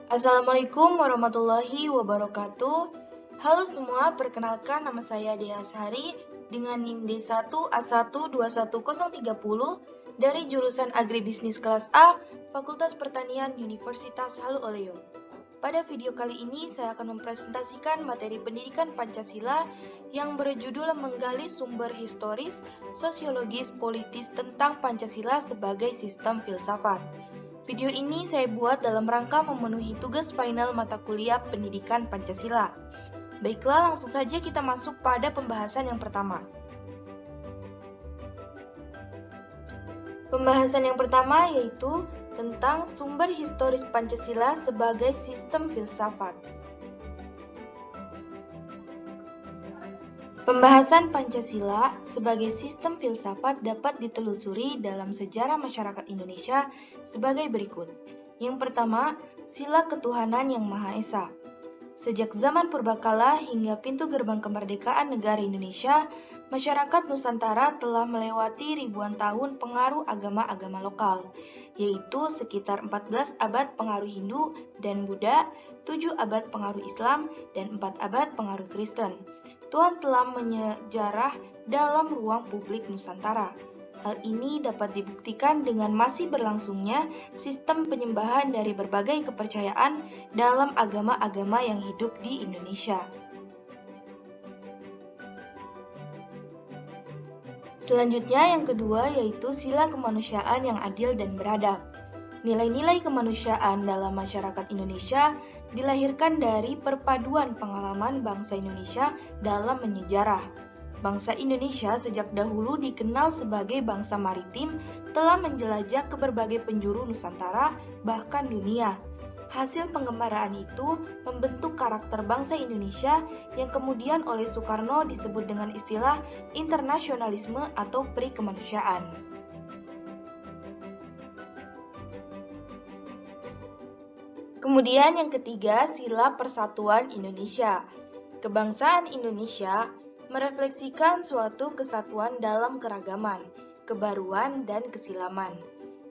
Assalamualaikum warahmatullahi wabarakatuh. Halo semua, perkenalkan nama saya Dea Sari dengan NIM D1A121030 dari jurusan Agribisnis kelas A, Fakultas Pertanian Universitas Halu Oleo. Pada video kali ini saya akan mempresentasikan materi pendidikan Pancasila yang berjudul menggali sumber historis, sosiologis, politis tentang Pancasila sebagai sistem filsafat. Video ini saya buat dalam rangka memenuhi tugas final mata kuliah pendidikan Pancasila. Baiklah, langsung saja kita masuk pada pembahasan yang pertama. Pembahasan yang pertama yaitu tentang sumber historis Pancasila sebagai sistem filsafat. Pembahasan Pancasila sebagai sistem filsafat dapat ditelusuri dalam sejarah masyarakat Indonesia sebagai berikut. Yang pertama, sila ketuhanan yang Maha Esa. Sejak zaman purbakala hingga pintu gerbang kemerdekaan negara Indonesia, masyarakat Nusantara telah melewati ribuan tahun pengaruh agama-agama lokal, yaitu sekitar 14 abad pengaruh Hindu dan Buddha, 7 abad pengaruh Islam, dan 4 abad pengaruh Kristen. Tuhan telah menyejarah dalam ruang publik Nusantara. Hal ini dapat dibuktikan dengan masih berlangsungnya sistem penyembahan dari berbagai kepercayaan dalam agama-agama yang hidup di Indonesia. Selanjutnya yang kedua yaitu sila kemanusiaan yang adil dan beradab. Nilai-nilai kemanusiaan dalam masyarakat Indonesia dilahirkan dari perpaduan pengalaman bangsa Indonesia dalam menyejarah. Bangsa Indonesia sejak dahulu dikenal sebagai bangsa maritim, telah menjelajah ke berbagai penjuru Nusantara, bahkan dunia. Hasil pengembaraan itu membentuk karakter bangsa Indonesia yang kemudian oleh Soekarno disebut dengan istilah internasionalisme atau perikemanusiaan. Kemudian yang ketiga, sila persatuan Indonesia. Kebangsaan Indonesia merefleksikan suatu kesatuan dalam keragaman, kebaruan, dan kesilaman.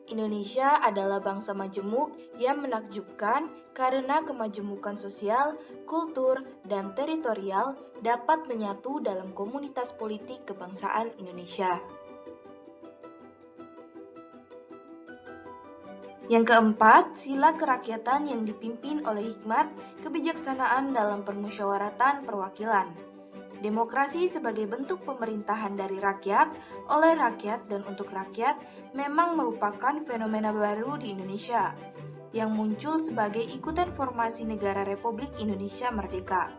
Indonesia adalah bangsa majemuk yang menakjubkan karena kemajemukan sosial, kultur, dan teritorial dapat menyatu dalam komunitas politik kebangsaan Indonesia. Yang keempat, sila kerakyatan yang dipimpin oleh hikmat kebijaksanaan dalam permusyawaratan perwakilan. Demokrasi sebagai bentuk pemerintahan dari rakyat, oleh rakyat, dan untuk rakyat memang merupakan fenomena baru di Indonesia yang muncul sebagai ikutan formasi negara Republik Indonesia Merdeka.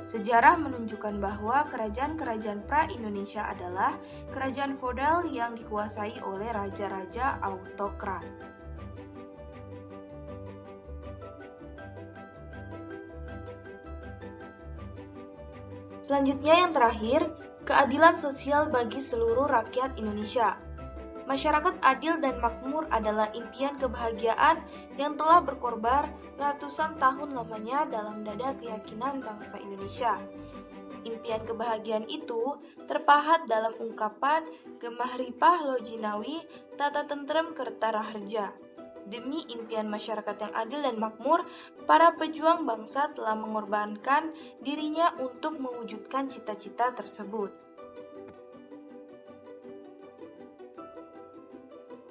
Sejarah menunjukkan bahwa kerajaan-kerajaan pra-Indonesia adalah kerajaan feodal yang dikuasai oleh raja-raja autokrat. Selanjutnya yang terakhir, keadilan sosial bagi seluruh rakyat Indonesia. Masyarakat adil dan makmur adalah impian kebahagiaan yang telah berkorban ratusan tahun lamanya dalam dada keyakinan bangsa Indonesia. Impian kebahagiaan itu terpahat dalam ungkapan Gemah Ripah Lojinawi Tata Tentrem Kertaraharja. Demi impian masyarakat yang adil dan makmur, para pejuang bangsa telah mengorbankan dirinya untuk mewujudkan cita-cita tersebut.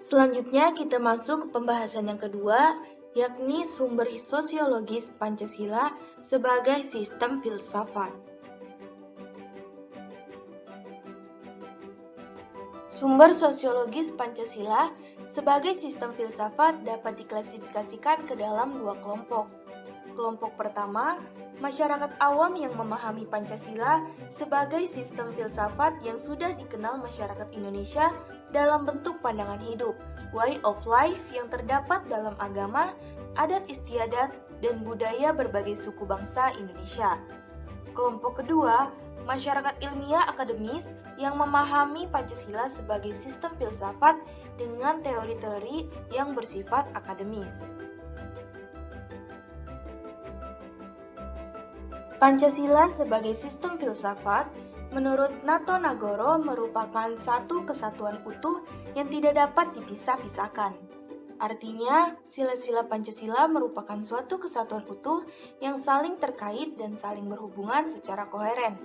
Selanjutnya kita masuk ke pembahasan yang kedua, yakni sumber sosiologis Pancasila sebagai sistem filsafat. Sumber sosiologis Pancasila sebagai sistem filsafat dapat diklasifikasikan ke dalam dua kelompok. Kelompok pertama, masyarakat awam yang memahami Pancasila sebagai sistem filsafat yang sudah dikenal masyarakat Indonesia dalam bentuk pandangan hidup, way of life yang terdapat dalam agama, adat istiadat, dan budaya berbagai suku bangsa Indonesia. Kelompok kedua, masyarakat ilmiah akademis yang memahami Pancasila sebagai sistem filsafat dengan teori-teori yang bersifat akademis. Pancasila sebagai sistem filsafat menurut Nato Nagoro merupakan satu kesatuan utuh yang tidak dapat dipisah-pisahkan. Artinya, sila-sila Pancasila merupakan suatu kesatuan utuh yang saling terkait dan saling berhubungan secara koheren.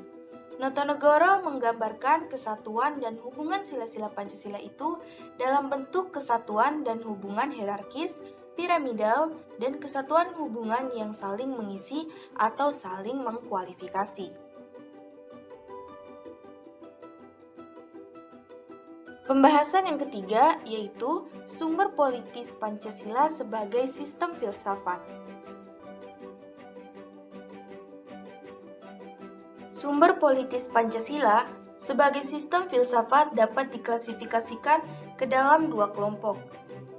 Notonegoro menggambarkan kesatuan dan hubungan sila-sila Pancasila itu dalam bentuk kesatuan dan hubungan hierarkis, piramidal, dan kesatuan hubungan yang saling mengisi atau saling mengkualifikasi. Pembahasan yang ketiga yaitu sumber politis Pancasila sebagai sistem filsafat. Sumber politis Pancasila sebagai sistem filsafat dapat diklasifikasikan ke dalam dua kelompok.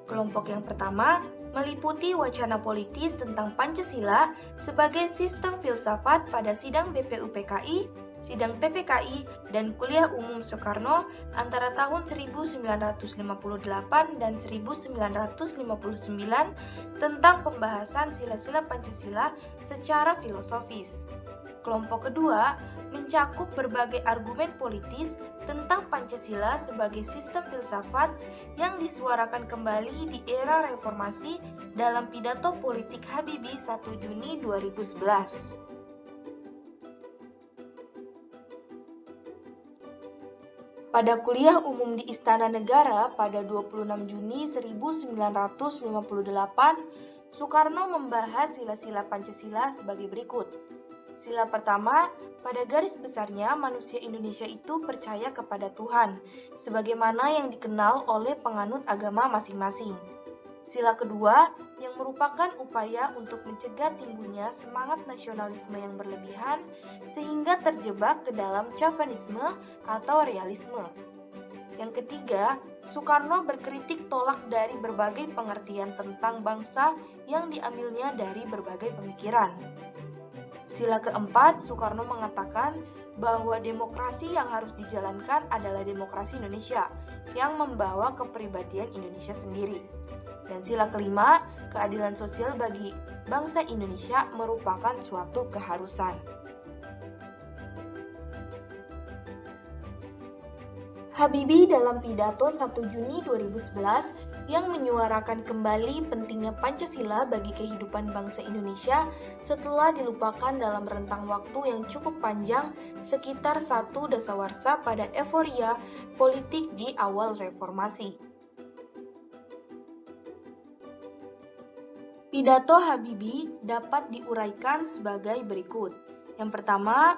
Kelompok yang pertama meliputi wacana politis tentang Pancasila sebagai sistem filsafat pada sidang BPUPKI, sidang PPKI, dan kuliah umum Soekarno antara tahun 1958 dan 1959 tentang pembahasan sila-sila Pancasila secara filosofis. Kelompok kedua mencakup berbagai argumen politis tentang Pancasila sebagai sistem filsafat yang disuarakan kembali di era reformasi dalam pidato politik Habibie 1 Juni 2011. Pada kuliah umum di Istana Negara pada 26 Juni 1958, Soekarno membahas sila-sila Pancasila sebagai berikut. Sila pertama, pada garis besarnya manusia Indonesia itu percaya kepada Tuhan, sebagaimana yang dikenal oleh penganut agama masing-masing. Sila kedua, yang merupakan upaya untuk mencegah timbulnya semangat nasionalisme yang berlebihan, sehingga terjebak ke dalam chauvinisme atau realisme. Yang ketiga, Soekarno berkritik tolak dari berbagai pengertian tentang bangsa yang diambilnya dari berbagai pemikiran. Sila keempat, Soekarno mengatakan bahwa demokrasi yang harus dijalankan adalah demokrasi Indonesia yang membawa kepribadian Indonesia sendiri. Dan sila kelima, keadilan sosial bagi bangsa Indonesia merupakan suatu keharusan. Habibie dalam pidato 1 Juni 2011 yang menyuarakan kembali pentingnya Pancasila bagi kehidupan bangsa Indonesia setelah dilupakan dalam rentang waktu yang cukup panjang sekitar 1 dasawarsa pada euforia politik di awal reformasi. Pidato Habibie dapat diuraikan sebagai berikut. Yang pertama,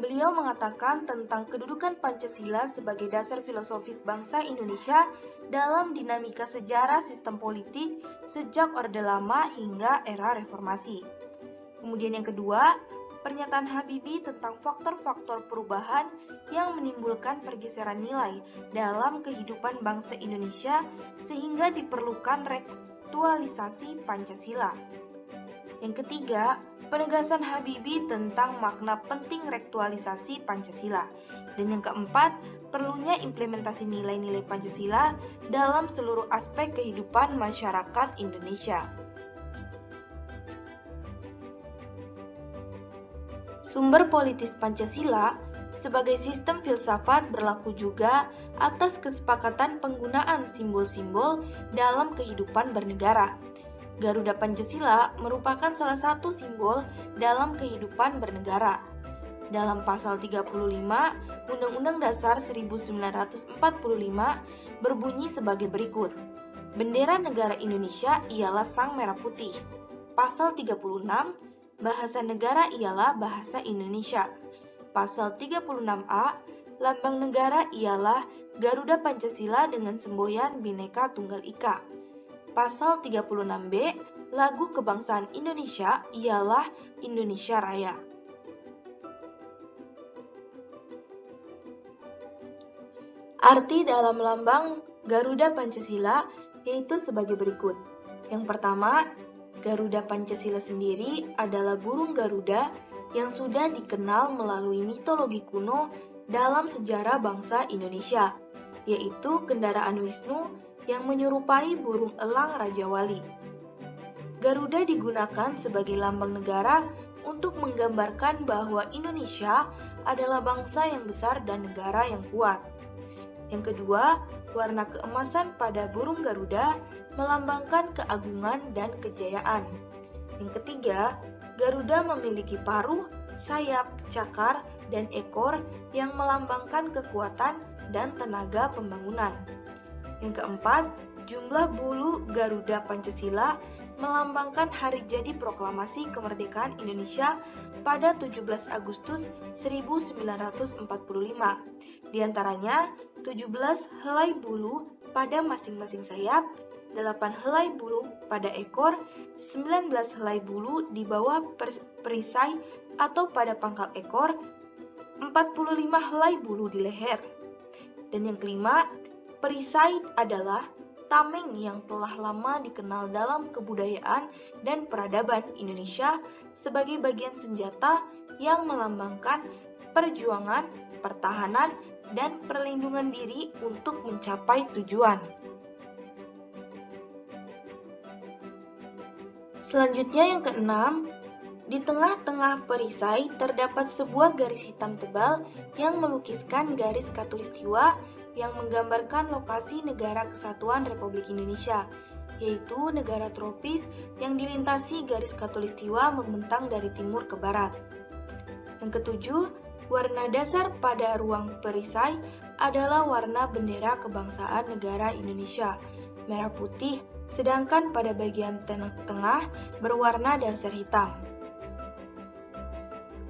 beliau mengatakan tentang kedudukan Pancasila sebagai dasar filosofis bangsa Indonesia dalam dinamika sejarah sistem politik sejak Orde Lama hingga era reformasi. Kemudian yang kedua, pernyataan Habibie tentang faktor-faktor perubahan yang menimbulkan pergeseran nilai dalam kehidupan bangsa Indonesia sehingga diperlukan reaktualisasi Pancasila. Yang ketiga, penegasan Habibie tentang makna penting reaktualisasi Pancasila. Dan yang keempat, perlunya implementasi nilai-nilai Pancasila dalam seluruh aspek kehidupan masyarakat Indonesia. Sumber politis Pancasila sebagai sistem filsafat berlaku juga atas kesepakatan penggunaan simbol-simbol dalam kehidupan bernegara. Garuda Pancasila merupakan salah satu simbol dalam kehidupan bernegara. Dalam pasal 35 Undang-Undang Dasar 1945 berbunyi sebagai berikut. Bendera negara Indonesia ialah sang merah putih. Pasal 36, bahasa negara ialah bahasa Indonesia. Pasal 36A, lambang negara ialah Garuda Pancasila dengan semboyan Bhinneka Tunggal Ika. Pasal 36B, lagu kebangsaan Indonesia ialah Indonesia Raya. Arti dalam lambang Garuda Pancasila yaitu sebagai berikut. Yang pertama, Garuda Pancasila sendiri adalah burung Garuda yang sudah dikenal melalui mitologi kuno dalam sejarah bangsa Indonesia, yaitu kendaraan Wisnu yang menyerupai burung elang Raja Wali. Garuda digunakan sebagai lambang negara untuk menggambarkan bahwa Indonesia adalah bangsa yang besar dan negara yang kuat. Yang kedua, Warna keemasan pada burung Garuda melambangkan keagungan dan kejayaan. Yang ketiga, Garuda memiliki paruh, sayap, cakar, dan ekor yang melambangkan kekuatan dan tenaga pembangunan. Yang keempat, jumlah bulu Garuda Pancasila melambangkan hari jadi proklamasi kemerdekaan Indonesia pada 17 Agustus 1945. Di antaranya, 17 helai bulu pada masing-masing sayap, 8 helai bulu pada ekor, 19 helai bulu di bawah perisai atau pada pangkal ekor, 45 helai bulu di leher. Dan yang kelima, perisai adalah tameng yang telah lama dikenal dalam kebudayaan dan peradaban Indonesia sebagai bagian senjata yang melambangkan perjuangan, pertahanan, dan perlindungan diri untuk mencapai tujuan. Selanjutnya yang keenam, di tengah-tengah perisai terdapat sebuah garis hitam tebal yang melukiskan garis khatulistiwa yang menggambarkan lokasi negara kesatuan Republik Indonesia, yaitu negara tropis yang dilintasi garis khatulistiwa membentang dari timur ke barat. Yang ketujuh, warna dasar pada ruang perisai adalah warna bendera kebangsaan negara Indonesia, merah putih, sedangkan pada bagian tengah berwarna dasar hitam.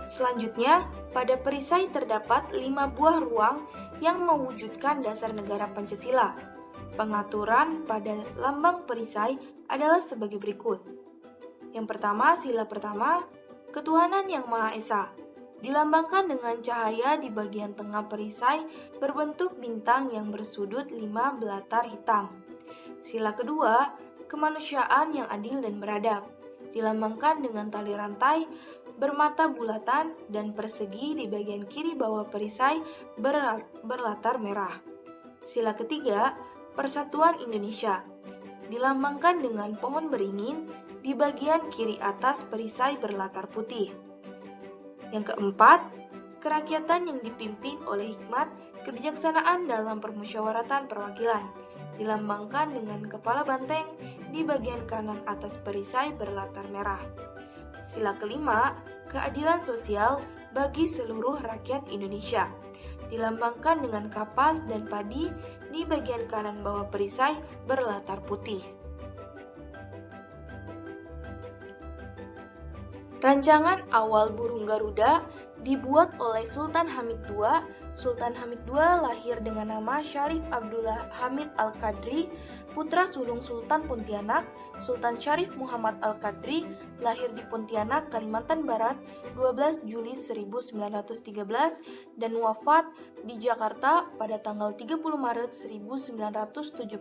Selanjutnya, pada perisai terdapat 5 buah ruang yang mewujudkan dasar negara Pancasila. Pengaturan pada lambang perisai adalah sebagai berikut. Yang pertama, sila pertama, ketuhanan yang Maha Esa. Dilambangkan dengan cahaya di bagian tengah perisai berbentuk bintang yang bersudut 5 belatar hitam. Sila kedua, kemanusiaan yang adil dan beradab. Dilambangkan dengan tali rantai bermata bulatan dan persegi di bagian kiri bawah perisai berlatar merah. Sila ketiga, persatuan Indonesia. Dilambangkan dengan pohon beringin di bagian kiri atas perisai berlatar putih. Yang keempat, kerakyatan yang dipimpin oleh hikmat kebijaksanaan dalam permusyawaratan perwakilan. Dilambangkan dengan kepala banteng di bagian kanan atas perisai berlatar merah. Sila kelima, keadilan sosial bagi seluruh rakyat Indonesia. Dilambangkan dengan kapas dan padi di bagian kanan bawah perisai berlatar putih. Rancangan awal burung Garuda dibuat oleh Sultan Hamid II. Sultan Hamid II lahir dengan nama Syarif Abdullah Hamid Al-Qadri, putra sulung Sultan Pontianak. Sultan Syarif Muhammad Al-Qadri lahir di Pontianak, Kalimantan Barat, 12 Juli 1913 dan wafat di Jakarta pada tanggal 30 Maret 1978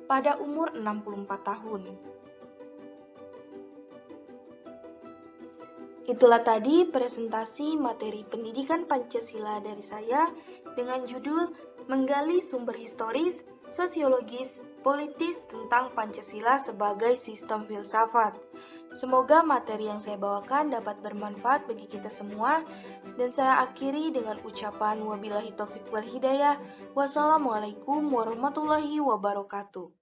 pada umur 64 tahun. Itulah tadi presentasi materi pendidikan Pancasila dari saya dengan judul Menggali Sumber Historis, Sosiologis, Politis tentang Pancasila sebagai Sistem Filsafat. Semoga materi yang saya bawakan dapat bermanfaat bagi kita semua dan saya akhiri dengan ucapan wabillahi taufiq wal hidayah. Wassalamualaikum warahmatullahi wabarakatuh.